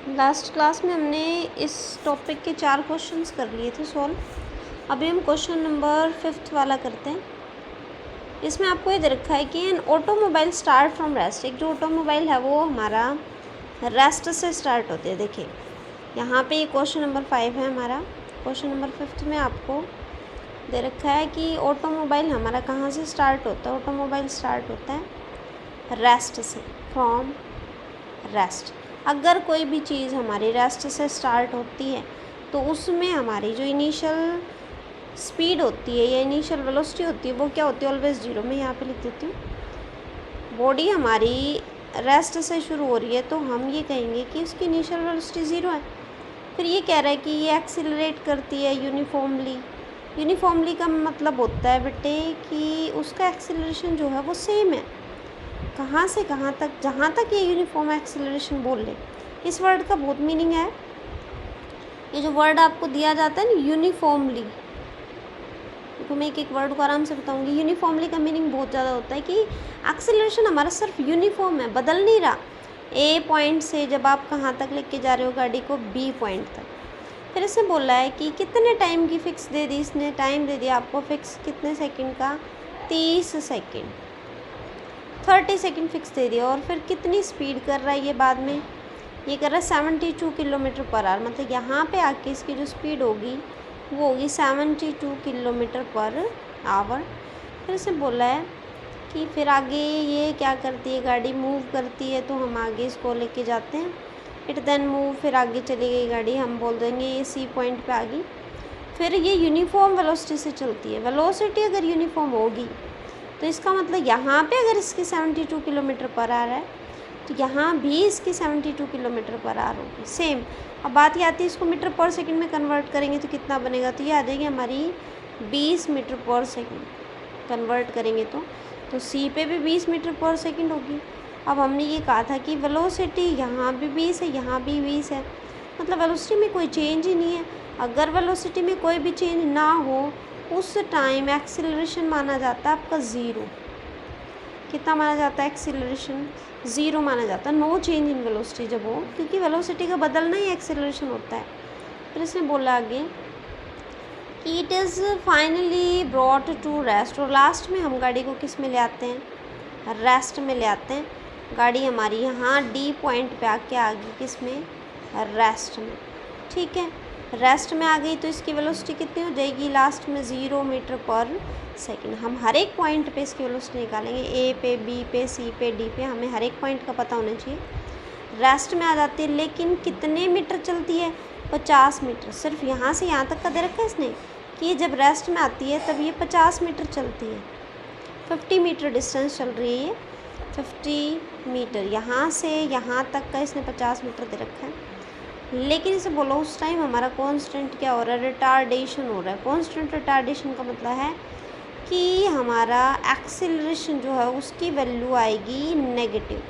Last class में हमने इस टॉपिक के 4 क्वेश्चंस कर लिए थे सॉल्व। अभी हम क्वेश्चन नंबर 5th वाला करते हैं। इसमें आपको ये दे रखा है कि an automobile start from rest. एक जो ऑटोमोबाइल है वो हमारा रेस्ट से स्टार्ट होती है। देखिए यहाँ पे ये क्वेश्चन नंबर 5 है हमारा। क्वेश्चन नंबर 5th में आपको दे रखा है कि ऑटोमोबाइल हमारा कहाँ से स्टार्ट होता है। ऑटोमोबाइल स्टार्ट होता है रेस्ट से, फ्रॉम रेस्ट। अगर कोई भी चीज़ हमारी रेस्ट से स्टार्ट होती है तो उसमें हमारी जो इनिशियल स्पीड होती है या इनिशियल वेलोसिटी होती है वो क्या होती है, ऑलवेज जीरो। मैं यहाँ पे लिख देती हूँ। बॉडी हमारी रेस्ट से शुरू हो रही है तो हम ये कहेंगे कि उसकी इनिशियल वेलोसिटी ज़ीरो है। फिर ये कह रहा है कि ये एक्सीलरेट करती है यूनिफॉर्मली। यूनिफॉर्मली का मतलब होता है बेटे कि उसका एक्सीलरेशन जो है वो सेम है, कहाँ से कहाँ तक, जहाँ तक ये यूनिफॉर्म एक्सेलरेशन बोल ले। इस वर्ड का बहुत मीनिंग है। ये जो वर्ड आपको दिया जाता है ना यूनिफॉर्मली, देखो मैं एक एक वर्ड को आराम से बताऊंगी। यूनिफॉर्मली का मीनिंग बहुत ज़्यादा होता है कि एक्सेलरेशन हमारा सिर्फ यूनिफॉर्म है, बदल नहीं रहा। ए पॉइंट से जब आप कहाँ तक लेके जा रहे हो गाड़ी को, बी पॉइंट तक। फिर इसे बोला है कि कितने टाइम की फिक्स दे दी इसने, टाइम दे दिया आपको फिक्स कितने सेकेंड का, 30 सेकेंड, 30 सेकेंड फिक्स दे दिया। और फिर कितनी स्पीड कर रहा है ये बाद में, ये कर रहा है 72 किलोमीटर पर आवर। मतलब यहाँ पे आके इसकी जो स्पीड होगी वो होगी 72 किलोमीटर पर आवर। फिर इसे बोला है कि फिर आगे ये क्या करती है, गाड़ी मूव करती है तो हम आगे इसको लेके जाते हैं। इट देन मूव, फिर आगे चली गई गाड़ी, हम बोल देंगे ये सी पॉइंट पे आ गई। फिर ये यूनिफॉर्म वेलोसिटी से चलती है। वेलोसिटी अगर यूनिफॉर्म होगी तो इसका मतलब यहाँ पे अगर इसकी 72 किलोमीटर पर आवर है तो यहाँ भी इसकी 72 किलोमीटर पर आवर होगी, सेम। अब बात ये आती है इसको मीटर पर सेकंड में कन्वर्ट करेंगे तो कितना बनेगा, तो ये आ जाएगी हमारी 20 मीटर पर सेकंड। कन्वर्ट करेंगे तो सी पे भी 20 मीटर पर सेकंड होगी। अब हमने ये कहा था कि वेलोसिटी यहाँ भी 20 है, यहाँ भी 20 है, मतलब वेलोसिटी में कोई चेंज ही नहीं है। अगर वेलोसिटी में कोई भी चेंज ना हो उस टाइम एक्सीलरेशन माना जाता है आपका ज़ीरो। कितना माना जाता है, एक्सीलरेशन ज़ीरो माना जाता है, नो चेंज इन वेलोसिटी जब हो, क्योंकि वेलोसिटी का बदलना ही एक्सीलरेशन होता है। फिर इसने बोला आगे कि it is finally brought to rest. और लास्ट में हम गाड़ी को किस में ले आते हैं, रेस्ट में ले आते हैं। गाड़ी हमारी यहाँ डी पॉइंट पे आके आ गई, किस में, रेस्ट में। ठीक है, रेस्ट में आ गई तो इसकी वेलोसिटी कितनी हो जाएगी लास्ट में, 0 मीटर पर सेकंड। हम हर एक पॉइंट पे इसकी वेलोसिटी निकालेंगे, ए पे, बी पे, सी पे, डी पे, हमें हर एक पॉइंट का पता होना चाहिए। रेस्ट में आ जाती है लेकिन कितने मीटर चलती है, 50 मीटर। सिर्फ यहाँ से यहाँ तक का दे रखा है इसने कि जब रेस्ट में आती है तब ये 50 मीटर चलती है। 50 मीटर डिस्टेंस चल रही है ये, 50 मीटर। यहाँ से यहाँ तक का इसने 50 मीटर दे रखा है। लेकिन इसे बोलो उस टाइम हमारा कांस्टेंट क्या हो रहा है, रिटार्डेशन हो रहा है। कांस्टेंट रिटार्डेशन का मतलब है कि हमारा एक्सेलरेशन जो है उसकी वैल्यू आएगी नेगेटिव।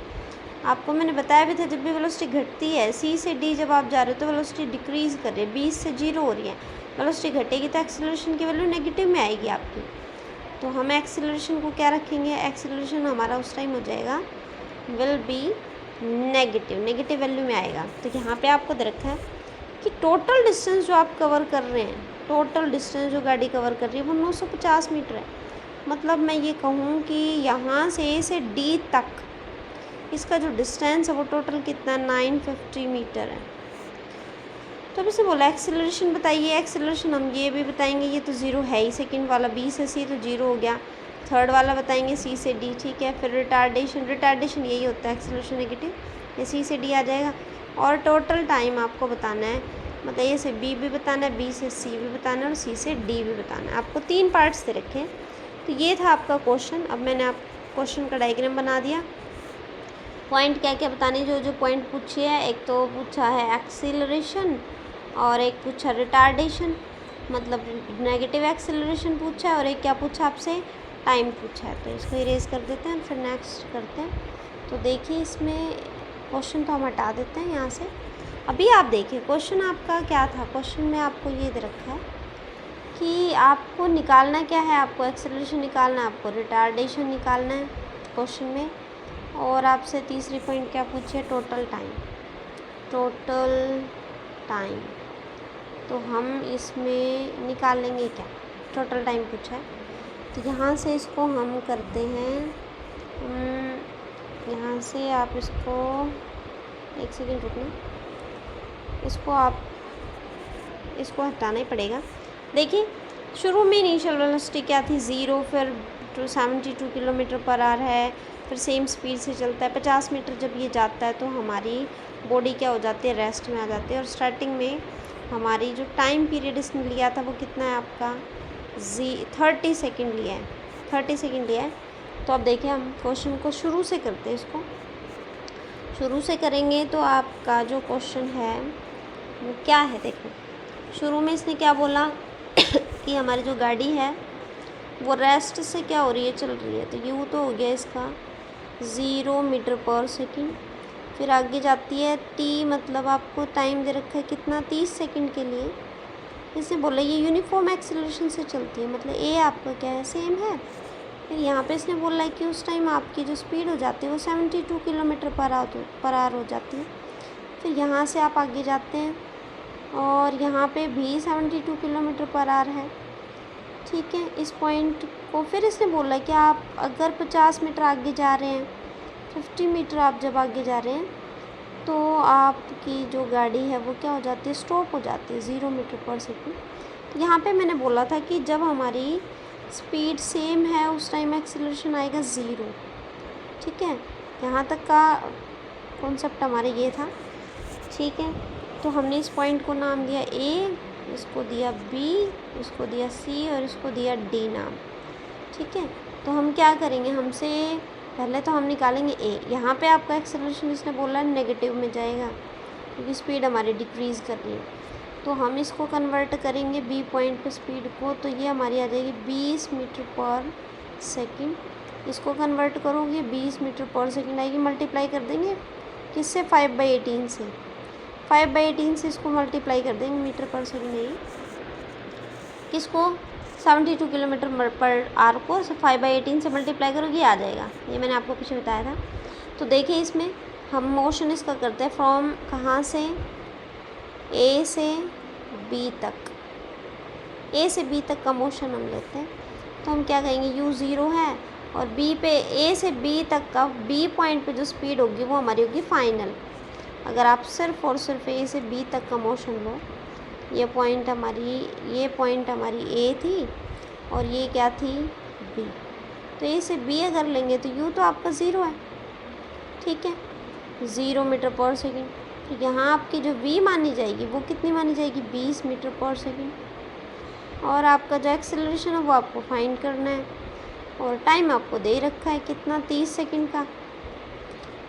आपको मैंने बताया भी था जब भी वेलोसिटी घटती है, सी से डी जब आप जा रहे हो तो वेलोसिटी डिक्रीज़ कर रही है, 20 से 0 हो रही है। वेलोसिटी घटेगी तो एक्सेलरेशन की वैल्यू नेगेटिव में आएगी आपकी। तो हम एक्सेलरेशन को क्या रखेंगे, एक्सेलरेशन हमारा उस टाइम हो जाएगा will be negative, negative value में आएगा। तो यहाँ पे आपको दे रखा है कि टोटल डिस्टेंस जो आप कवर कर रहे हैं, टोटल डिस्टेंस जो गाड़ी कवर कर रही है वो 950 मीटर है। मतलब मैं ये कहूँ कि यहाँ से ए से डी तक इसका जो डिस्टेंस है वो टोटल कितना, 950 मीटर है। तो अब इसे बोला एक्सेलरेशन बताइए। एक्सेलरेशन हम ये भी बताएंगे, ये तो ज़ीरो है ही, सेकेंड वाला बी से सी तो ज़ीरो हो गया। थर्ड वाला बताएंगे सी से डी, ठीक है। फिर रिटार्डेशन यही होता है, एक्सेलरेशन नेगेटिव, ये सी से डी आ जाएगा। और टोटल टाइम आपको बताना है, मतलब ए से बी भी बताना है, बी से सी भी बताना है और सी से डी भी बताना है। आपको 3 पार्ट्स दे रखे हैं। तो ये था आपका क्वेश्चन। अब मैंने आप क्वेश्चन का डायग्राम बना दिया। पॉइंट क्या क्या बताने, जो जो पॉइंट पूछे है, एक तो पूछा है एक्सीलरेशन और एक पूछा रिटार्डेशन, मतलब नेगेटिव एक्सेलरेशन पूछा है, और एक क्या पूछा आपसे, टाइम पूछा है। तो इसको इरेज कर देते हैं, फिर नेक्स्ट करते हैं। तो देखिए इसमें क्वेश्चन तो हम हटा देते हैं यहाँ से। अभी आप देखिए क्वेश्चन आपका क्या था। क्वेश्चन में आपको ये दे रखा है कि आपको निकालना क्या है, आपको एक्सेलरेशन निकालना है, आपको रिटार्डेशन निकालना है क्वेश्चन में। और आपसे तीसरी पॉइंट क्या पूछी है, टोटल टाइम। टोटल टाइम, तो हम इसमें निकालेंगे क्या, टोटल टाइम पूछा है। तो यहाँ से इसको हम करते हैं, यहाँ से आप इसको, एक सेकेंड रुकना, इसको हटाना ही पड़ेगा। देखिए शुरू में इनिशियल वेलोसिटी क्या थी 0, फिर 72 किलोमीटर पर आवर है, फिर सेम स्पीड से चलता है। 50 मीटर जब ये जाता है तो हमारी बॉडी क्या हो जाती है, रेस्ट में आ जाती है। और स्टार्टिंग में हमारी जो टाइम पीरियड इसने लिया था वो कितना है आपका 30 सेकेंड लिया है, 30 सेकेंड लिया है। तो अब देखिए हम क्वेश्चन को शुरू से करते हैं, इसको शुरू से करेंगे तो आपका जो क्वेश्चन है वो क्या है। देखो शुरू में इसने क्या बोला कि हमारी जो गाड़ी है वो रेस्ट से क्या हो रही है, चल रही है। तो यू तो हो गया इसका 0 मीटर पर सेकेंड। फिर आगे जाती है टी, मतलब आपको टाइम दे रखा है कितना, 30 सेकेंड के लिए। इसने बोला ये यूनिफॉर्म एक्सेलरेशन से चलती है, मतलब ए आपका क्या है, सेम है। फिर यहाँ पे इसने बोला है कि उस टाइम आपकी जो स्पीड हो जाती है वो 72 किलोमीटर पर आवर हो जाती है। फिर यहाँ से आप आगे जाते हैं और यहाँ पे भी 72 किलोमीटर पर आवर है, ठीक है। इस पॉइंट को फिर इसने बोला कि आप अगर 50 मीटर आगे जा रहे हैं, 50 मीटर आप जब आगे जा रहे हैं तो आपकी जो गाड़ी है वो क्या हो जाती है, स्टॉप हो जाती है 0 मीटर पर सेकेंड। यहाँ पे मैंने बोला था कि जब हमारी स्पीड सेम है उस टाइम एक्सेलरेशन आएगा 0, ठीक है। यहाँ तक का कॉन्सेप्ट हमारे ये था, ठीक है। तो हमने इस पॉइंट को नाम दिया ए, इसको दिया बी, इसको दिया सी और इसको दिया डी नाम, ठीक है। तो हम क्या करेंगे, हमसे पहले तो हम निकालेंगे ए। यहाँ पे आपका एक्सेलरेशन इसने बोला नेगेटिव में जाएगा क्योंकि स्पीड हमारी डिक्रीज़ कर रही है। तो हम इसको कन्वर्ट करेंगे बी पॉइंट पे स्पीड को, तो ये हमारी आ जाएगी 20 मीटर पर सेकेंड। इसको कन्वर्ट करोगे 20 मीटर पर सेकेंड आएगी, मल्टीप्लाई कर देंगे किससे, 5/18 से। 5/18 से इसको मल्टीप्लाई कर देंगे मीटर पर सेकेंड नहीं, किसको 72 किलोमीटर पर आवर को 5/18 से मल्टीप्लाई करोगे आ जाएगा। ये मैंने आपको पीछे बताया था। तो देखिए इसमें हम मोशन इसका करते हैं फ्रॉम कहाँ से, ए से बी तक, ए से बी तक का मोशन हम लेते हैं। तो हम क्या कहेंगे, u 0 है और बी पे, ए से बी तक का बी पॉइंट पे जो स्पीड होगी वो हमारी होगी फाइनल। अगर आप सिर्फ और सिर्फ ए से बी तक का मोशन लो, ये पॉइंट हमारी ए थी और ये क्या थी, बी। तो ए से बी अगर लेंगे तो यू तो आपका 0 है, ठीक है, 0 मीटर पर सेकेंड। तो यहाँ आपकी जो वी मानी जाएगी वो कितनी मानी जाएगी, 20 मीटर पर सेकेंड। और आपका जो एक्सेलरेशन है वो आपको फाइंड करना है और टाइम आपको दे रखा है कितना, 30 सेकेंड का।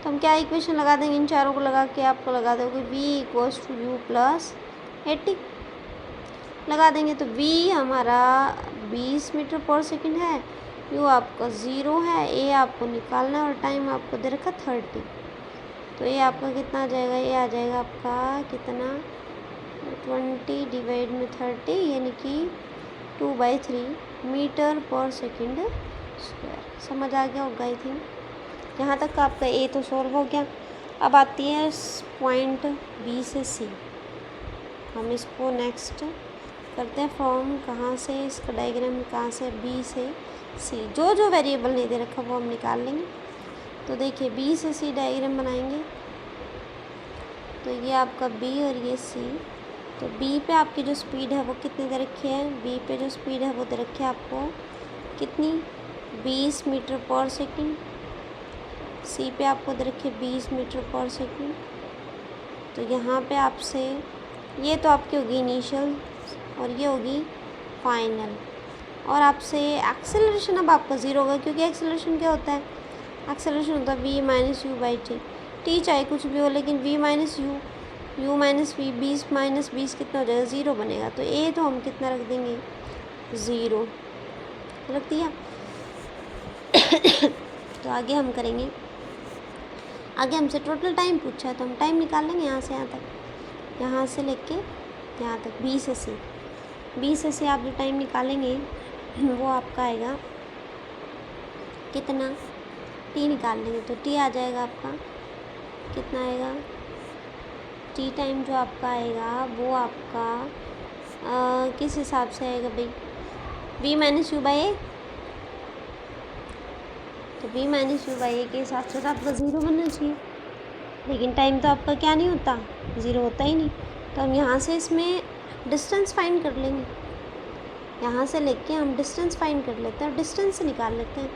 तो हम क्या इक्वेशन लगा देंगे, इन चारों को लगा के आपको लगा दोगे v = u + 80 लगा देंगे। तो v हमारा 20 मीटर पर सेकेंड है, u आपका 0 है, a आपको निकालना है और टाइम आपको दे रखा 30। तो ये आपका कितना आ जाएगा, ये आ जाएगा आपका कितना, 20 डिवाइड में 30 यानी कि 2/3 मीटर पर सेकेंड स्क्वायर। समझ आ गया होगा आई थिंक। यहाँ तक का आपका ए तो सॉल्व हो गया। अब आती है पॉइंट बी से सी। हम इसको नेक्स्ट करते हैं फ्रॉम कहाँ से, इसका डायग्राम कहाँ से, बी से सी। जो जो वेरिएबल नहीं दे रखा वो हम निकाल लेंगे। तो देखिए बी से सी डायग्राम बनाएंगे, तो ये आपका बी और ये सी। तो बी पे आपकी जो स्पीड है वो कितनी दे रखी है, बी पे जो स्पीड है वो दे रखी है आपको कितनी, 20 मीटर पर सेकेंड। सी पे आपको दे रखी है 20 मीटर पर सेकेंड। तो यहाँ पे आपसे ये तो आपकी होगी इनिशियल और ये होगी फाइनल। और आपसे एक्सेलरेशन अब आपका 0 होगा, क्योंकि एक्सेलरेशन क्या होता है, एक्सेलरेशन होता है v - u/t। t चाहे कुछ भी हो लेकिन v - u, u - v, 20 - 20 कितना हो जाएगा, 0 बनेगा। तो a तो हम कितना रख देंगे, 0 रख दिया। तो आगे हम करेंगे, आगे हमसे टोटल टाइम पूछा है तो हम टाइम निकाल लेंगे यहाँ से यहाँ तक, यहाँ से लेके यहाँ तक बी से सी। बी से सी आप जो टाइम निकालेंगे वो आपका आएगा कितना, टी निकाल लेंगे तो टी आ जाएगा आपका कितना आएगा, टी टाइम जो आपका आएगा वो आपका किस हिसाब से आएगा भाई, v माइनस यू बाई ए। तो v माइनस यू बाई ए के हिसाब से तो आपका 0 बनना चाहिए, लेकिन टाइम तो आपका क्या नहीं होता, 0 होता ही नहीं। तो हम यहाँ से इसमें डिस्टेंस फाइंड कर लेंगे, यहाँ से लेके हम डिस्टेंस फाइंड कर लेते हैं और डिस्टेंस से निकाल लेते हैं,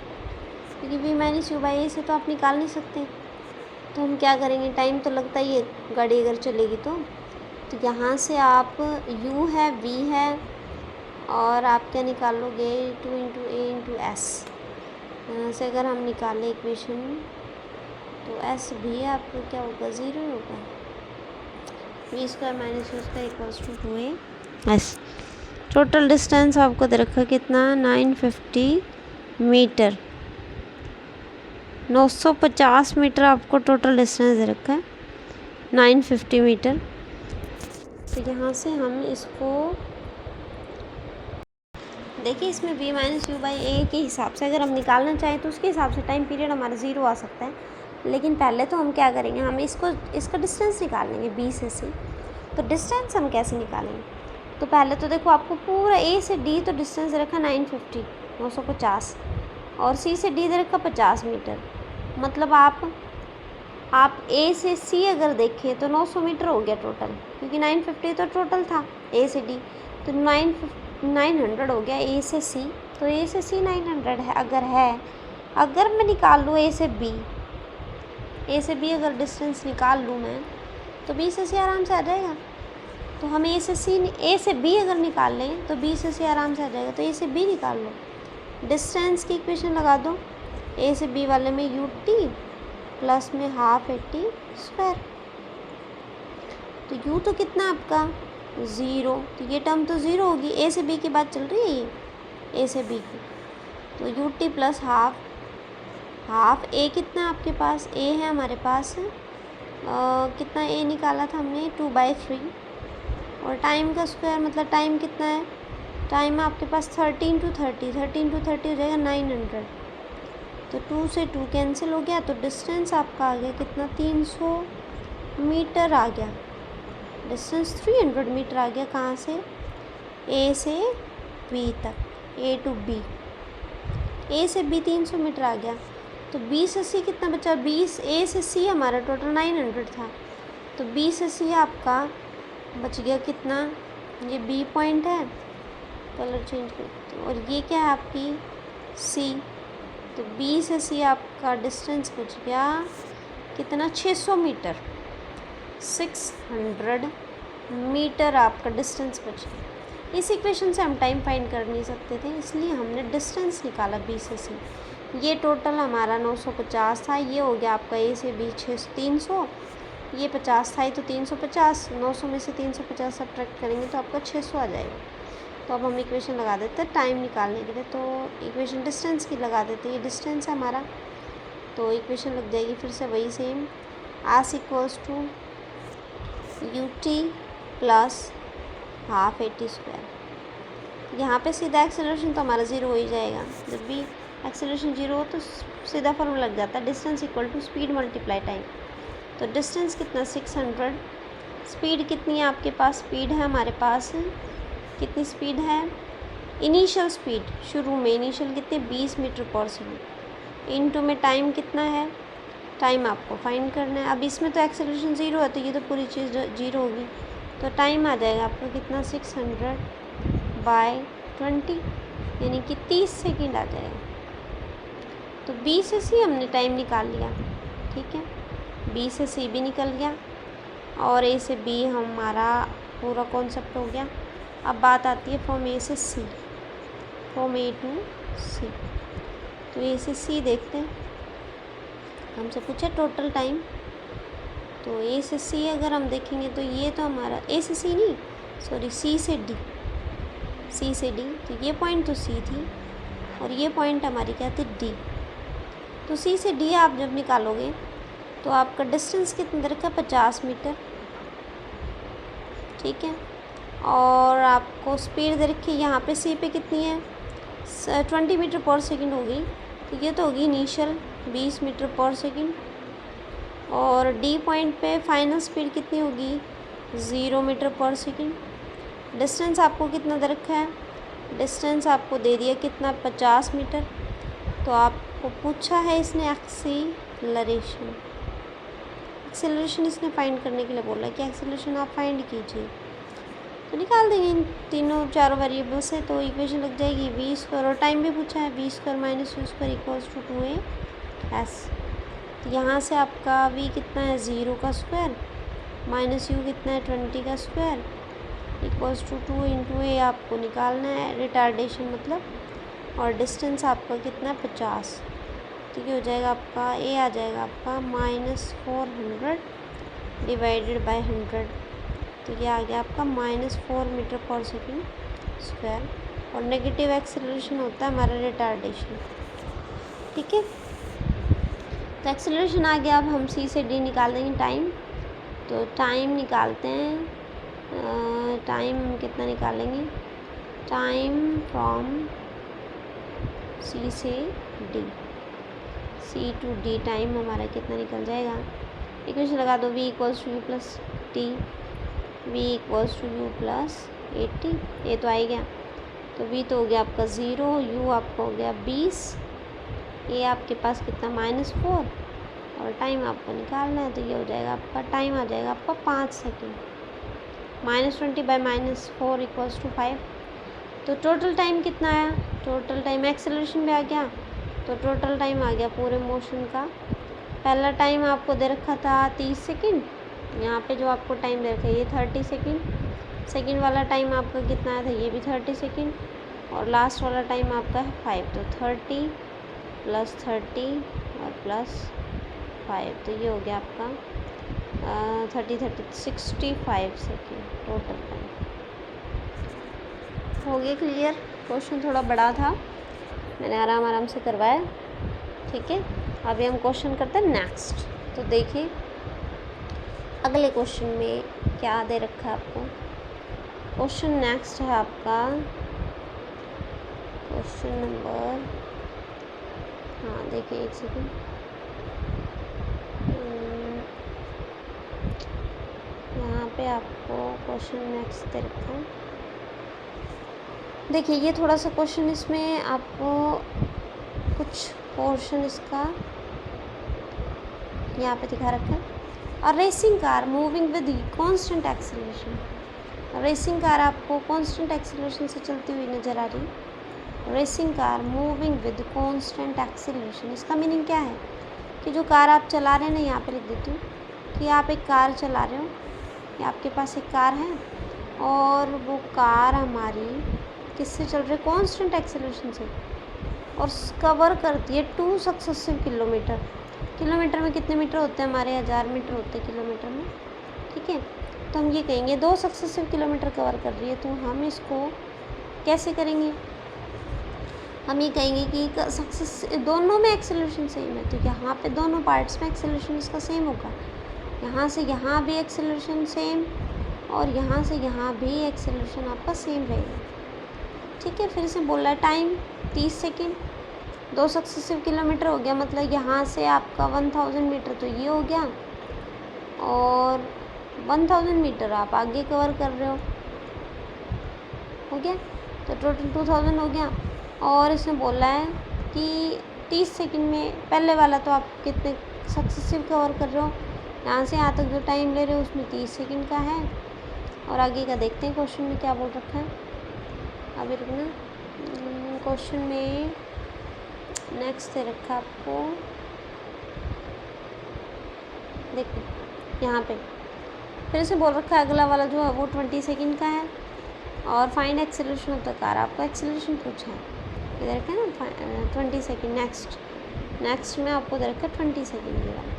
क्योंकि v माइनस यू बाई ए से तो आप निकाल नहीं सकते। तो हम क्या करेंगे, टाइम तो लगता ही है गाड़ी अगर चलेगी तो यहाँ से आप u है, v है, और आप क्या निकालोगे 2 इंटू ए इंटू एस। यहाँ से अगर हम निकालें इक्वेशन तो एस भी आपको क्या होगा, 0 होगा। V square minus U square equals to 2a S. Total distance आपको दे रखा कितना, 950 मीटर, 950 मीटर आपको टोटल डिस्टेंस दे रखा है, 950 मीटर। तो यहाँ से हम इसको देखिए, इसमें v माइनस यू बाई ए के हिसाब से अगर हम निकालना चाहें तो उसके हिसाब से टाइम पीरियड हमारा 0 आ सकता है। लेकिन पहले तो हम क्या करेंगे, हम इसका डिस्टेंस निकाल लेंगे b से c। तो डिस्टेंस हम कैसे निकालेंगे, तो पहले तो देखो आपको पूरा a से d तो डिस्टेंस दे रखा 950 और c से d दे रखा 50 मीटर। मतलब आप a से c अगर देखें तो 900 मीटर हो गया टोटल, क्योंकि 950 तो टोटल था a से d, तो 900 हो गया a से c। तो a से c 900 है, अगर मैं निकाल लूँ a से b अगर डिस्टेंस निकाल लूँ मैं, तो b से c आराम से आ जाएगा। तो हम a से b अगर निकाल लें तो b से c आराम से आ जाएगा। तो a से b निकाल लो, डिस्टेंस की इक्वेशन लगा दो, a से b वाले में ut प्लस में हाफ 80 स्क्वायर। तो u तो कितना आपका 0, तो ये टर्म तो 0 होगी, a से b की बात चल रही है ये, a से b की। तो ut प्लस हाफ a कितना आपके पास, a है हमारे पास कितना a निकाला था हमने 2/3, और टाइम का स्क्वायर मतलब टाइम कितना है, टाइम आपके पास 30 इंटू 30 हो जाएगा 900। तो 2 से 2 कैंसिल हो गया, तो डिस्टेंस आपका आ गया कितना, 300 मीटर आ गया, डिस्टेंस 300 मीटर आ गया। कहाँ से, a से b तक, a टू b, a से b 300 मीटर आ गया। तो b से c कितना बचा, a से c हमारा टोटल 900 था, तो b से c आपका बच गया कितना, ये b पॉइंट है, कलर चेंज करते हैं, और ये क्या है आपकी c। तो b से c आपका डिस्टेंस बच गया कितना, 600 मीटर, 600 मीटर आपका डिस्टेंस बच गया। इस इक्वेशन से हम टाइम फाइंड कर नहीं सकते थे, इसलिए हमने डिस्टेंस निकाला b से c। ये टोटल हमारा 950 था, ये हो गया आपका a से b 300, ये 50 था, ये तो 350, 900 में से 350 सब्ट्रैक्ट करेंगे तो आपका 600 आ जाएगा। तो अब हम इक्वेशन लगा देते हैं टाइम निकालने के लिए, तो इक्वेशन डिस्टेंस की लगा देते हैं, ये डिस्टेंस है हमारा, तो इक्वेशन लग जाएगी फिर से वही same, S equals to ut plus half 80 square. यहाँ पे सीधा एक्सेलरेशन तो हमारा 0 हो ही जाएगा, जब भी एक्सेलरेशन 0 हो तो सीधा फॉर्मूला लग जाता है, distance equal to speed multiply time. तो डिस्टेंस कितना 600, स्पीड कितनी है आपके पास, स्पीड है हमारे पास कितनी स्पीड है, इनिशियल स्पीड शुरू में इनिशियल कितने 20 मीटर पर सेकेंड, इनटू में टाइम कितना है, टाइम आपको फाइंड करना है। अब इसमें तो एक्सेलरेशन 0 है, तो ये तो पूरी चीज़ 0 होगी, तो टाइम आ जाएगा आपको कितना 600/20, यानी कि 30 सेकेंड आ जाएगा। तो b से c हमने टाइम निकाल लिया, ठीक है, b से c भी निकल गया, और a से b हमारा पूरा कॉन्सेप्ट हो गया। अब बात आती है फ्रॉम a से c, from a to c। तो a से c देखते हैं, हमसे पूछा टोटल टाइम, तो a से c अगर हम देखेंगे तो ये तो हमारा a से c नहीं, सॉरी c से d, तो ये पॉइंट तो c थी और ये पॉइंट हमारी क्या थी d। तो c से d आप जब निकालोगे तो आपका डिस्टेंस कितना रखा 50 मीटर, ठीक है, और आपको स्पीड दे रखी यहाँ पे c पे कितनी है 20 मीटर पर सेकंड होगी, तो ये तो होगी इनिशियल 20 मीटर पर सेकंड, और डी पॉइंट पे फाइनल स्पीड कितनी होगी 0 मीटर पर सेकेंड। डिस्टेंस आपको कितना दे रखा है, डिस्टेंस आपको दे दिया कितना 50 मीटर। तो आपको पूछा है इसने एक्सीलरेशन, एक्सीलरेशन इसने फाइंड करने के लिए बोला है कि एक्सीलरेशन आप फाइंड कीजिए। तो निकाल देंगे इन तीनों चारों वेरिएबल से, तो इक्वेशन लग जाएगी वी स्क्वायर, और टाइम भी पूछा है V square minus U square equals to 2a/s। तो यहाँ से आपका v कितना है 0 का स्क्वायर माइनस यू कितना है 20 का स्क्वायर इक्वल्स टू 2 इंटू ए आपको निकालना है रिटार्डेशन मतलब, और डिस्टेंस आपका कितना है 50। तो ये हो जाएगा आपका ए आ जाएगा आपका -400 डिवाइडेड बाय 100। तो ये आ गया आपका -4 मीटर पर सेकेंड स्क्वायर, और नेगेटिव एक्सेलरेशन होता है हमारा रिटार्डेशन। ठीक है, तो एक्सेलरेशन आ गया। अब हम सी से डी निकाल देंगे टाइम। तो टाइम निकालते हैं, टाइम हम कितना निकालेंगे, टाइम फ्रॉम सी से डी, सी टू डी टाइम हमारा कितना निकल जाएगा। इक्वेशन लगा दो v equals to U plus T, v equals to U plus 80। ये तो आ ही गया, तो v तो हो गया आपका 0, u आपका हो गया 20, ये आपके पास कितना -4, और टाइम आपको निकालना है। तो ये हो जाएगा आपका टाइम आ जाएगा आपका 5 सेकेंड। -20 by -4 equals to 5। तो टोटल टाइम कितना आया, टोटल टाइम एक्सेलरेशन भी आ गया, तो टोटल टाइम आ गया पूरे मोशन का। पहला टाइम आपको दे रखा था 30 सेकेंड, यहाँ पे जो आपको टाइम दे रखा है ये 30 सेकेंड। सेकेंड वाला टाइम आपका कितना आया था, ये भी 30 सेकेंड, और लास्ट वाला टाइम आपका है 5। तो 30 + 30 और +5, तो ये हो गया आपका 65 सेकेंड टोटल टाइम। हो गया क्लियर। क्वेश्चन थोड़ा बड़ा था, मैंने आराम आराम से करवाया। ठीक है, अभी हम क्वेश्चन करते हैं नेक्स्ट। तो देखिए अगले क्वेश्चन में क्या दे रखा है आपको। क्वेश्चन नेक्स्ट है आपका क्वेश्चन नंबर, हाँ देखिए एक सेकेंड, यहाँ पे आपको क्वेश्चन नेक्स्ट दे रखा है। देखिए ये थोड़ा सा क्वेश्चन, इसमें आपको कुछ पोर्शन इसका यहाँ पे दिखा रखा है। अ racing car moving with constant acceleration. Racing car आपको कांस्टेंट एक्सेलरेशन से चलती हुई नज़र आ रही है। Racing car moving with constant acceleration, इसका मीनिंग क्या है कि जो कार आप चला रहे हैं ना, यहाँ पे लिख देती हूँ कि आप एक कार चला रहे हो, या आपके पास एक कार है और वो कार हमारी किससे चल रही है, कांस्टेंट एक्सेलरेशन से, और कवर करती है 2 सक्सेसिव किलोमीटर। किलोमीटर में कितने मीटर होते हैं हमारे, 1000 मीटर होते हैं किलोमीटर में। ठीक है, तो हम ये कहेंगे 2 सक्सेसिव किलोमीटर कवर कर रही है। तो हम इसको कैसे करेंगे, हम ये कहेंगे कि सक्सेस दोनों में एक्सेलरेशन सेम है, तो यहाँ पे दोनों पार्ट्स में एक्सेलरेशन इसका सेम होगा। यहाँ से यहाँ भी एक्सेलरेशन सेम, और यहाँ से यहाँ भी एक्सेलरेशन आपका सेम रहेगा। ठीक है, फिर से बोल रहा है टाइम 30 सेकेंड, 2 सक्सेसिव किलोमीटर हो गया, मतलब यहाँ से आपका 1000 मीटर तो ये हो गया, और 1000 मीटर आप आगे कवर कर रहे हो गया, तो टोटल 2000 हो गया। और इसने बोला है कि 30 सेकंड में, पहले वाला तो आप कितने सक्सेसिव कवर कर रहे हो, यहाँ से यहाँ तक जो टाइम ले रहे हो उसमें 30 सेकंड का है। और आगे का देखते हैं क्वेश्चन में क्या बोल रखा है। अभी रुकना, क्वेश्चन में नेक्स्ट दे रखा आपको, देखो यहाँ पे फिर से बोल रखा है अगला वाला जो है वो 20 सेकंड का है, और find acceleration of the car, आपको एक्सेलरेशन पूछा है, इधर रखा है ना 20 सेकंड। नेक्स्ट में आपको इधर रखा 20 सेकंड के बाद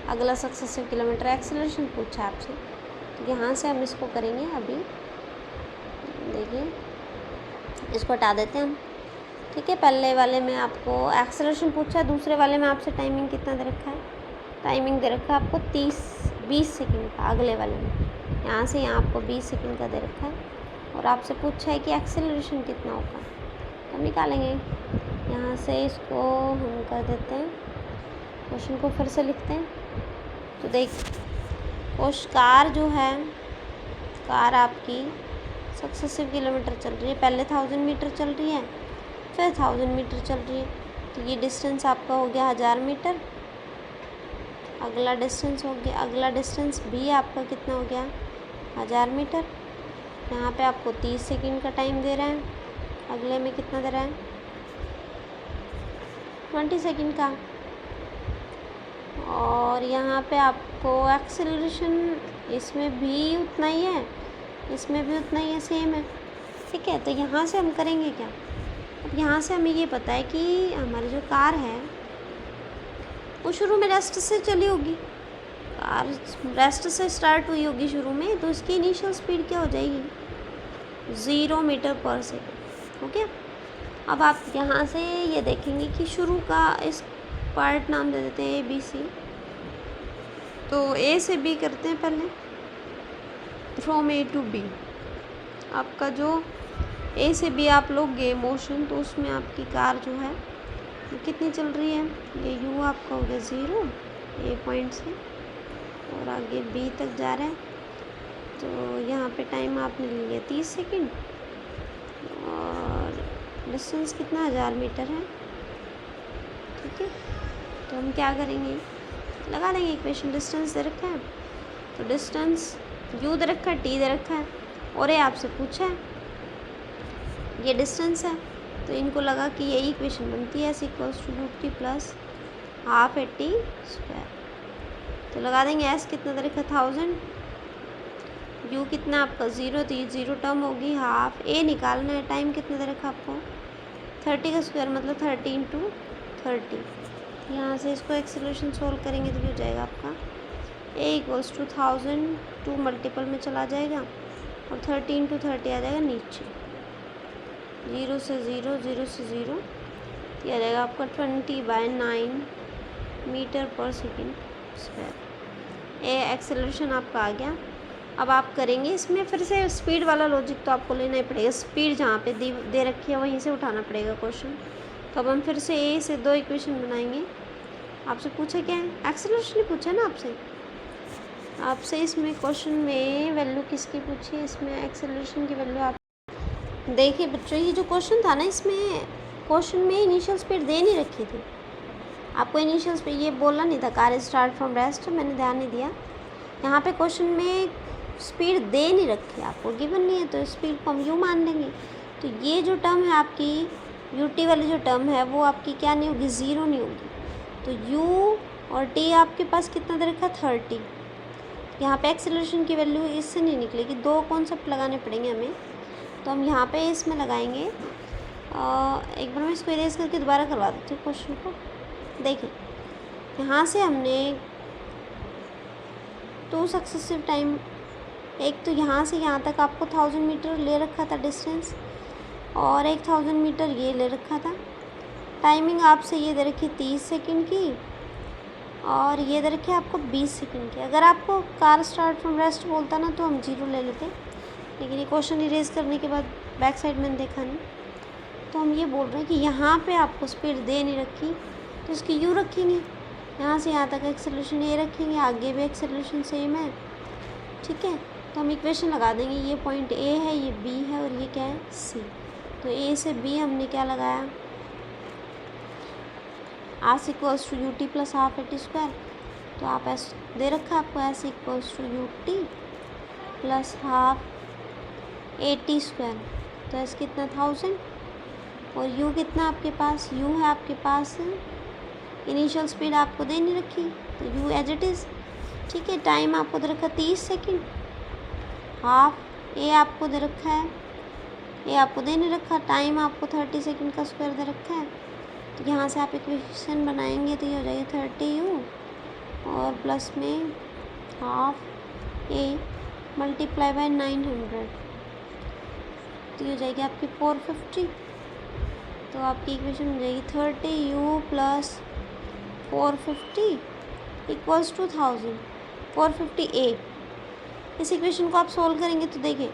अगला सक्सेसिव किलोमीटर एक्सेलरेशन पूछा है आपसे। तो यहाँ से हम इसको करेंगे। अभी देखिए इसको हटा देते हैं हम। ठीक है, पहले वाले में आपको एक्सेलरेशन पूछा है, दूसरे वाले में आपसे टाइमिंग कितना दे रखा है, टाइमिंग दे रखा है आपको 20 सेकंड का अगले वाले में, यहाँ से यहाँ आपको 20 सेकंड का दे रखा है, और आपसे पूछा है कि एक्सेलरेशन कितना होगा। तो हम निकालेंगे यहाँ से, इसको हम कर देते हैं, क्वेश्चन को फिर से लिखते हैं। तो देख कार जो है, कार आपकी सक्सेसिव किलोमीटर चल रही है, पहले 1000 मीटर चल रही है, फिर 1000 मीटर चल रही है। तो ये डिस्टेंस आपका हो गया 1000 मीटर। अगला डिस्टेंस हो गया, अगला डिस्टेंस भी आपका कितना हो गया 1000 मीटर। यहाँ पे आपको 30 सेकंड का टाइम दे रहा है, अगले में कितना दे रहा है 20 सेकंड का। और यहाँ पे आपको एक्सेलरेशन इसमें भी उतना ही है, इसमें भी उतना ही है, सेम है। ठीक है, तो यहाँ से हम करेंगे क्या, अब यहाँ से हमें ये पता है कि हमारी जो कार है वो शुरू में रेस्ट से चली होगी, कार रेस्ट से स्टार्ट हुई होगी शुरू में, तो इसकी इनिशियल स्पीड क्या हो जाएगी 0 मीटर पर सेकेंड। ओके, अब आप यहाँ से ये देखेंगे कि शुरू का इस पार्ट नाम दे देते हैं ABC। तो A से B करते हैं पहले, फ्रॉम A टू B। आपका जो A से B आप लोगे मोशन, तो उसमें आपकी कार जो है वो कितनी चल रही है, ये U आपका हो गया 0 A पॉइंट से, और आगे B तक जा रहा है। तो यहाँ पे टाइम आपने ले लिया 30 सेकंड, और डिस्टेंस कितना 1000 मीटर है। ठीक है, तो हम क्या करेंगे, लगा देंगे इक्वेशन। डिस्टेंस दे रखा है, तो डिस्टेंस U दे रखा है, T दे रखा है, और ये आपसे पूछा है ये डिस्टेंस है, तो इनको लगा कि यही इक्वेशन बनती है S=√T plus half AT square. तो लगा देंगे S कितना दे रखा 1000, U कितना आपका 0, तो ये 0 टर्म होगी, हाफ A निकालना है, टाइम कितना दे रखा आपको 30 का स्क्वायर मतलब 30 × 30। यहाँ से इसको एक्सेलरेशन सोल्व करेंगे तो क्या हो जाएगा आपका A=1000, 2 मल्टीपल में चला जाएगा, और 30 × 30 आ जाएगा नीचे, 0 से 0, 0 से 0, ये आ जाएगा आपका 20/9 मीटर पर सेकेंड स्क्वायर। ए एक्सेलरेशन आपका आ गया। अब आप करेंगे इसमें फिर से स्पीड वाला लॉजिक तो आपको लेना ही पड़ेगा, स्पीड जहाँ पे दे रखी है वहीं से उठाना पड़ेगा क्वेश्चन। तो अब हम फिर से ए से 2 इक्वेशन बनाएंगे। आपसे पूछा क्या है, एक्सेलरेशन ही पूछा है ना आपसे इसमें क्वेश्चन में वैल्यू किसकी पूछी है, इसमें एक्सेलरेशन की वैल्यू आप देखिए बच्चों, ये जो क्वेश्चन था ना, इसमें क्वेश्चन में इनिशियल स्पीड दे नहीं रखी थी आपको, इनिशियल स्पीड ये बोला नहीं था कार स्टार्ट फ्रॉम रेस्ट, मैंने ध्यान नहीं दिया। यहाँ पे क्वेश्चन में स्पीड दे नहीं रखी आपको, गिवन नहीं है, तो स्पीड को हम यू मान लेंगे। तो ये जो टर्म है आपकी UT वाली जो टर्म है वो आपकी क्या नहीं होगी, 0 नहीं होगी। तो U और T आपके पास कितना दे रखा 30। यहाँ पे एक्सेलरेशन की वैल्यू इससे नहीं निकलेगी, 2 कॉन्सेप्ट लगाने पड़ेंगे हमें। तो हम यहाँ पे इसमें लगाएंगे, एक बार मैं इसको इरेज करके दोबारा करवा देती हूँ क्वेश्चन को। देखिए यहाँ से हमने 2 सक्सेसिव टाइम, एक तो यहाँ से यहाँ तक आपको 1000 मीटर ले रखा था डिस्टेंस, और 1000 मीटर ये ले रखा था। टाइमिंग आपसे ये दे रखी 30 सेकंड की, और ये दे रखी आपको 20 सेकंड की। अगर आपको कार स्टार्ट फ्रॉम रेस्ट बोलता ना तो हम 0 ले लेते, लेकिन ये क्वेश्चन इरेज करने के बाद बैक साइड मैंने देखा नहीं, तो हम ये बोल रहे हैं कि यहाँ पे आपको स्पीड दे नहीं रखी, तो इसकी U रखेंगे, यहाँ से यहाँ तक एक्सेलरेशन A रखेंगे, आगे भी एक्सेलरेशन सेम है। ठीक है, तो हम इक्वेशन लगा देंगे, ये पॉइंट A है, ये B है, और ये क्या है C। तो A से B हमने क्या लगाया, S=UT plus half AT square. तो आप S दे रखा है आपको, S=UT plus half AT square. तो S कितना 1000, और U कितना आपके पास, U है आपके पास, इनिशियल स्पीड आपको दे नहीं रखी, तो U एज इट इज़। ठीक है, टाइम आपको दे रखा 30 सेकंड, हाफ A आपको दे रखा है, A आपको दे नहीं रखा, टाइम आपको 30 सेकंड का स्क्वायर दे रखा है। तो यहाँ से आप इक्वेशन बनाएंगे तो ये हो जाएगा 30U और प्लस में हाफ A मल्टीप्लाई बाय 900, तो ये हो जाएगी आपकी 450। तो आपकी इक्वेशन हो जाएगी 30U plus 450 equals to 1000, 450A। इस इक्वेशन को आप सोल्व करेंगे तो देखिए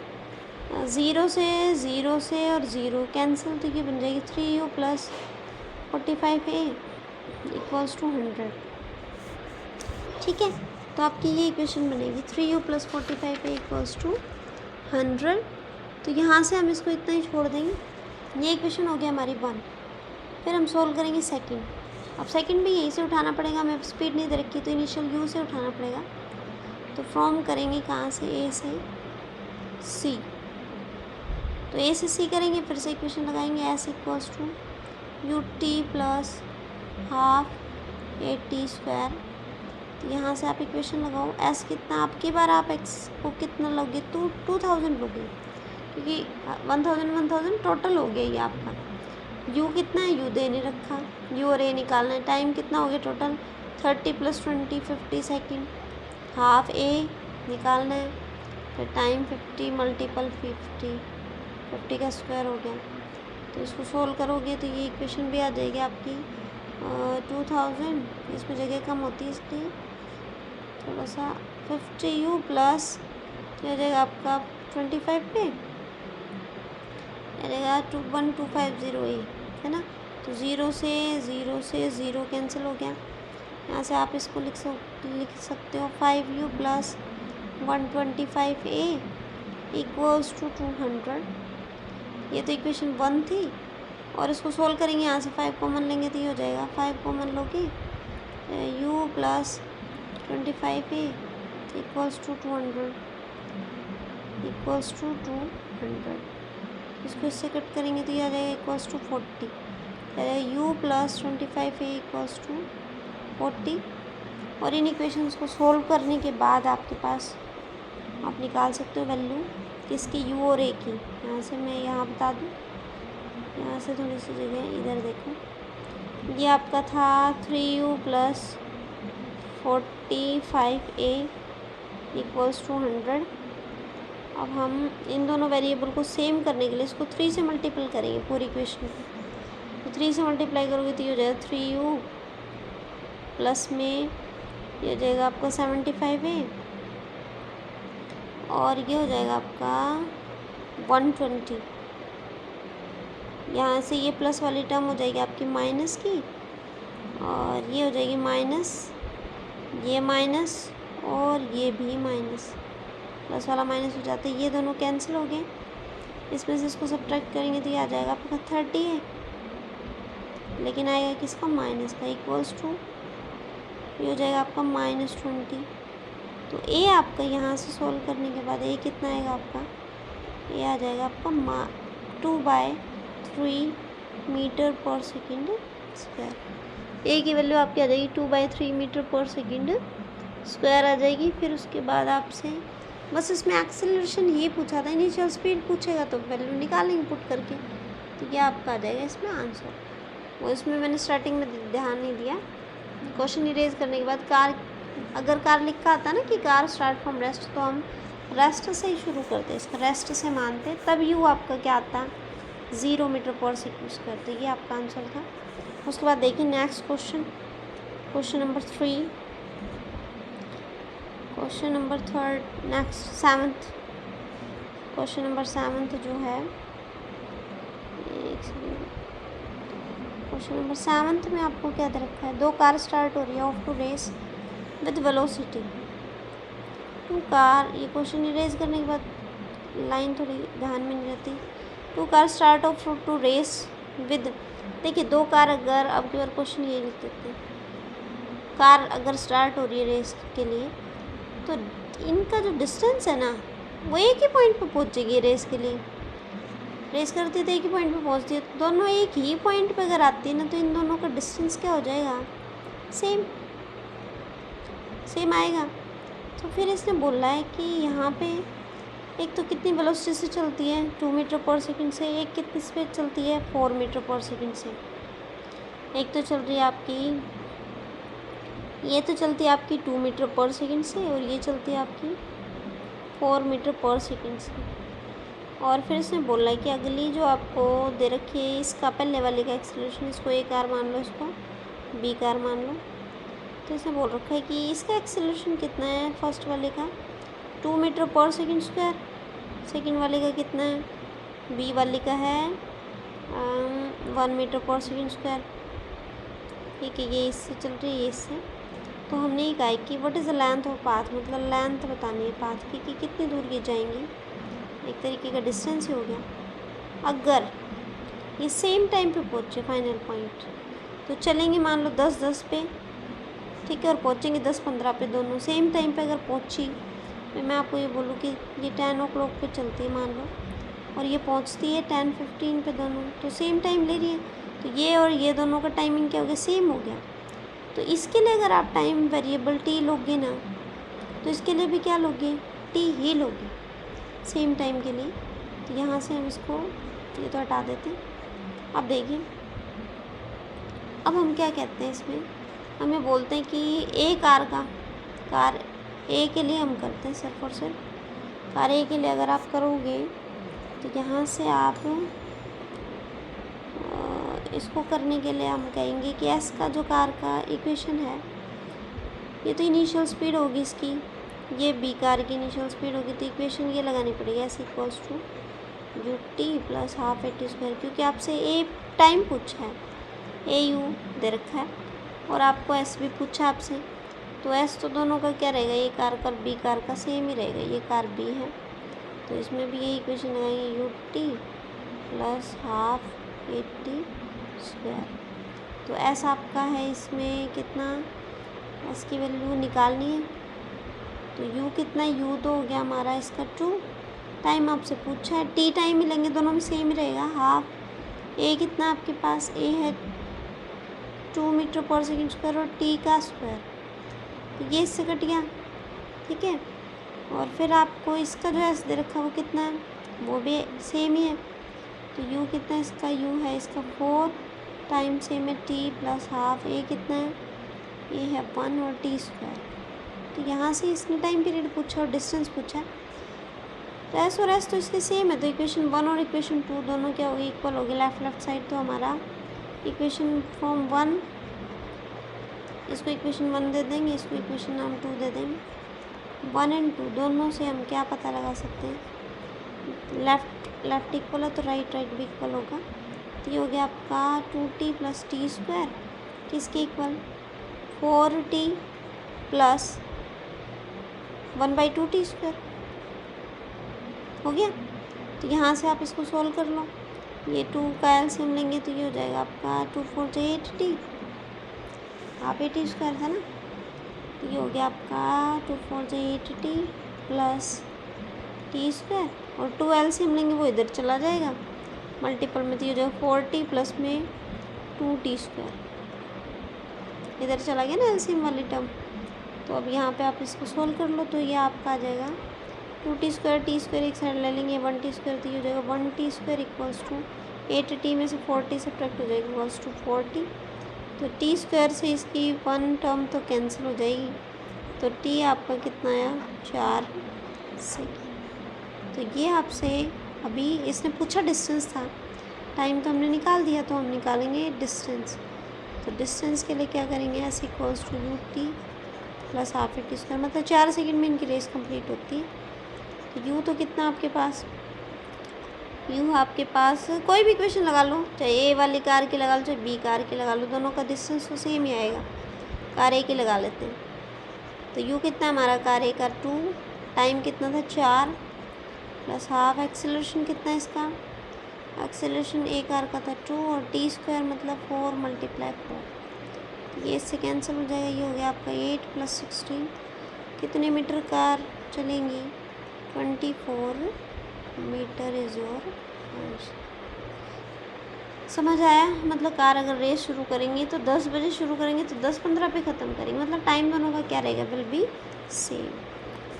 0 से और 0 कैंसिल, तो ये बन जाएगी 3U plus 45A equals to 100। ठीक है, तो आपकी ये इक्वेशन बनेगी 3u + 45a = 100। तो यहाँ से हम इसको इतना ही छोड़ देंगे। ये इक्वेशन हो गया हमारी 1। फिर हम सोल्व करेंगे सेकंड। अब सेकंड भी यहीं से उठाना पड़ेगा, हमें स्पीड नहीं दे रखी तो इनिशियल u से उठाना पड़ेगा। तो फ्रॉम करेंगे कहाँ से, a से c। तो a से c करेंगे, फिर से इक्वेशन लगाएंगे s = ut + ½ at²। तो यहाँ से आप इक्वेशन लगाओ, s कितना, आपकी बार आप x को कितना लोगे, 2000 लोगे, क्योंकि 1000 टोटल हो गया ये आपका। u कितना है, u दे नहीं रखा, u और a निकालना है। टाइम कितना हो गया टोटल, 30 + 20 50 सेकेंड। ½ a निकालना है, फिर टाइम 50 × 50 का स्क्वायर हो गया। तो इसको सोल्व करोगे तो ये इक्वेशन भी आ जाएगी आपकी 2000। इसमें जगह कम होती है इसलिए थोड़ा सा 50u प्लस क्या हो जाएगा आपका 25 पे रहेगा 21250a, है ना। तो 0 से 0 कैंसिल हो गया। यहाँ से आप इसको लिख सकते हो 5u + 125a = 200। ये तो इक्वेशन 1 थी। और इसको सोल्व करेंगे, यहाँ से 5 कॉमन लेंगे तो ये हो जाएगा 5 कॉमन लोगे u + 25a = 200 इसको इससे कट करेंगे तो ये आ जाएगा = 40। u + 25a = 40। और इन इक्वेशंस को सोल्व करने के बाद आपके पास आप निकाल सकते हो वैल्यू किसकी, u और a की। यहाँ से मैं यहाँ बता दूँ, यहाँ से थोड़ी सी जगह इधर देखो, ये आपका था 3u + 45a = 100। अब हम इन दोनों वेरिएबल को सेम करने के लिए इसको 3 से मल्टीपल करेंगे पूरी इक्वेशन को। तो 3 से मल्टीप्लाई करोगे तो ये हो जाएगा 3u प्लस में ये हो जाएगा आपका 75a और ये हो जाएगा आपका 120। यहाँ से ये प्लस वाली टर्म हो जाएगी आपकी माइनस की, और ये हो जाएगी माइनस, ये माइनस और ये भी माइनस, प्लस वाला माइनस हो जाता है, ये दोनों कैंसिल हो गए। इसमें से इसको सब्ट्रैक्ट करेंगे तो ये आ जाएगा आपका 30 है, लेकिन आएगा किसका, माइनस का, = ये हो जाएगा आपका -20। तो a आपका यहाँ से सोल्व करने के बाद a कितना आएगा आपका, a आ जाएगा आपका 2/3 मीटर/सेकंड स्क्वायर। a की वैल्यू आपकी आ जाएगी 2/3 मीटर/सेकंड स्क्वायर आ जाएगी। फिर उसके बाद आपसे बस इसमें एक्सेलरेशन ये पूछा था, इनिशियल स्पीड पूछेगा तो वैल्यू निकालेंगे पुट करके, तो ये आपका आ जाएगा इसमें आंसर। वो इसमें मैंने स्टार्टिंग में ध्यान नहीं दिया। क्वेश्चन इरेज करने के बाद अगर कार लिखा आता ना कि कार स्टार्ट फ्रॉम रेस्ट, तो हम रेस्ट से ही शुरू करते, इसका रेस्ट से मानते, तब यू आपका क्या आता, 0 मीटर/सेकंड स्क्वायर। तो ये आपका आंसर था। उसके बाद देखिए next question number 3, question number 3, next 7th question number 7 जो है, क्वेश्चन नंबर 7 में आपको क्या दे रखा है, 2 कार स्टार्ट हो रही है off to race with velocity 2 car. ये क्वेश्चन इरेज करने के बाद लाइन थोड़ी ध्यान में नहीं रहती। 2 car start off to race with, देखिए 2 कार अगर, अब की बार क्वेश्चन ये लिख देते हैं, कार अगर स्टार्ट हो रही है रेस के लिए तो इनका जो डिस्टेंस है ना वो एक ही पॉइंट पे पहुंचेगी। रेस के लिए रेस करती तो एक ही पॉइंट पे पहुंचती है, तो दोनों एक ही पॉइंट पे अगर आती है ना तो इन दोनों का डिस्टेंस क्या हो जाएगा, सेम आएगा। तो फिर इसने बोला है कि यहाँ पे एक तो कितनी वेलोसिटी से चलती है 2 मीटर/सेकंड से, एक कितनी स्पीड चलती है 4 मीटर/सेकंड से। एक तो चल रही है आपकी, ये तो चलती है आपकी 2 मीटर/सेकंड से और ये चलती है आपकी 4 मीटर/सेकंड से। और फिर इसने बोला है कि अगली जो आपको दे रखी है इसका पहले वाले का एक्सेलरेशन, इसको a कार मान लो, इसको b कार मान लो। तो इसने बोल रखा है कि इसका एक्सेलरेशन कितना है, फर्स्ट वाले का 2 मीटर/सेकंड स्क्वायर, सेकंड वाले का कितना है, b वाले का है 1 मीटर/सेकंड स्क्वायर। ठीक है, ये इससे चल रही है, ये इससे, तो हमने ये कहा है कि what is the length of path, मतलब लेंथ बतानी है पाथ की कि कितनी दूर ये जाएंगी, एक तरीके का डिस्टेंस ही हो गया। अगर ये सेम टाइम पे पहुँचे फाइनल पॉइंट, तो चलेंगे मान लो 10-10 पे, ठीक है, और पहुँचेंगे 10-15 पे, दोनों सेम टाइम पे अगर पहुँची, मैं आपको ये बोलूँ कि ये 10 o'clock पे चलती है मान लो, और ये पहुँचती है 10-15 पे, दोनों तो सेम टाइम ले रही है, तो ये और ये दोनों का टाइमिंग क्या हो गया, सेम हो गया। तो इसके लिए अगर आप टाइम वेरिएबल टी लोगे ना, तो इसके लिए भी क्या लोगे, टी ही लोगे सेम टाइम के लिए। तो यहाँ से हम इसको ये तो हटा देते हैं। अब देखिए, अब हम क्या कहते हैं इसमें, हम ये बोलते हैं कि ए कार ए के लिए हम करते हैं सिर्फ और सिर्फ कार ए के लिए अगर आप करोगे, तो यहाँ से आप इसको करने के लिए हम कहेंगे कि एस का जो कार का इक्वेशन है, ये तो इनिशियल स्पीड होगी इसकी, ये बी कार की इनिशियल स्पीड होगी, तो इक्वेशन ये लगानी पड़ेगी S equals to U T plus half A T square, क्योंकि आपसे ए टाइम पूछा है, ए यू दे रखा है, और आपको एस भी पूछा आपसे, तो एस तो दोनों का क्या रहेगा, ये कार का बी कार का सेम ही रहेगा, ये कार बी है, तो इसमें भी यही इक्वेशन लगाएंगे you T plus half A T square. तो एस आपका है इसमें कितना, एस की वैल्यू निकालनी है, तो यू कितना, यू तो हो गया हमारा इसका 2, टाइम आपसे पूछा है, टी टाइम ही लेंगे, दोनों में सेम ही रहेगा, हाफ ए कितना आपके पास, ए है 2 मीटर पर सेकेंड स्क्वायर और टी का स्क्वायर, तो ये इससे कट गया, ठीक है। और फिर आपको इसका जो एस दे रखा वो कितना है, वो भी सेम ही है, तो यू कितना इसका, यू है इसका 4 टाइम सेम है टी प्लस हाफ, ए कितना है, ये है 1 और टी स्क्वायर। तो यहाँ से इसने टाइम पीरियड पूछा और डिस्टेंस पूछा, तो एस और एस तो इसके सेम है, तो इक्वेशन 1 और इक्वेशन 2 दोनों क्या होगी, इक्वल होगी, लेफ्ट साइड तो हमारा इक्वेशन फ्रॉम 1, इसको इक्वेशन 1 दे देंगे, इसको इक्वेशन हम 2 दे देंगे। 1 और 2 दोनों से हम क्या पता लगा सकते हैं, लेफ्ट इक्वल है तो राइट भी इक्वल होगा, तो ये हो गया आपका 2t प्लस टी स्क्वायर, किसके equal, 4t plus 1/2 T square हो गया। तो यहाँ से आप इसको सोल्व कर लो, ये 2 का एलसीएम लेंगे तो ये हो जाएगा आपका 2 4 से 8t, आप 8t स्क्वायर था ना, तो ये हो गया आपका 2 4 से 8t प्लस टी स्क्वायर, और 2 एलसीएम लेंगे वो इधर चला जाएगा मल्टीपल में, तो ये जो 4t प्लस में 2t स्क्वायर इधर चला गया ना एलसीएम वाली टर्म। तो अब यहाँ पे आप इसको सोल्व कर लो, तो ये आपका आ जाएगा 2t स्क्वायर, टी स्क्वायर एक साइड ले लेंगे, 1t स्क्वायर, तो ये हो जाएगा 1t square equals to 8t में से 4t सब्ट्रैक्ट हो जाएगा इक्वल्स टू 4t, तो टी स्क्वायर से इसकी 1 टर्म तो कैंसिल हो जाएगी, तो t आपका कितना आया 4 सेकेंड। तो ये आपसे अभी इसने पूछा डिस्टेंस था, टाइम तो हमने निकाल दिया, तो हम निकालेंगे डिस्टेंस। तो डिस्टेंस के लिए क्या करेंगे, S equals to U T plus half A T square, मतलब 4 सेकेंड में इनकी रेस कंप्लीट होती है। तो यू तो कितना आपके पास, यू आपके पास कोई भी इक्वेशन लगा लो, चाहे ए वाली कार की लगा लो चाहे बी कार की लगा लो, दोनों का डिस्टेंस तो सेम ही आएगा, कार ए की लगा लेते हैं। तो यू कितना हमारा कार ए का 2, टाइम कितना था 4 प्लस हाफ, एक्सेलरेशन कितना है इसका, एक्सेलरेशन ए कार का था 2 और टी स्क्वायर मतलब 4 × 4, ये इससे कैंसिल हो जाएगा, ये हो गया आपका 8 + 16, कितने मीटर कार चलेंगी 24 मीटर इज़ योर आंसर। समझ आया, मतलब कार अगर रेस शुरू करेंगे तो 10 बजे शुरू करेंगे तो 10-15 पे ख़त्म करेंगे, मतलब टाइम दोनों का क्या रहेगा, विल बी सेम,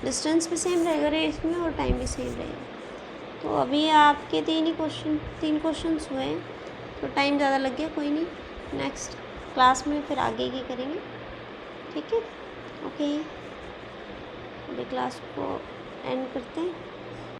डिस्टेंस भी सेम रहेगा रेस में और टाइम भी सेम रहेगा। तो अभी आपके 3 क्वेश्चंस हुए हैं, तो टाइम ज़्यादा लग गया, कोई नहीं, नेक्स्ट क्लास में फिर आगे की करेंगे, ठीक है, ओके। अभी क्लास को एंड करते हैं।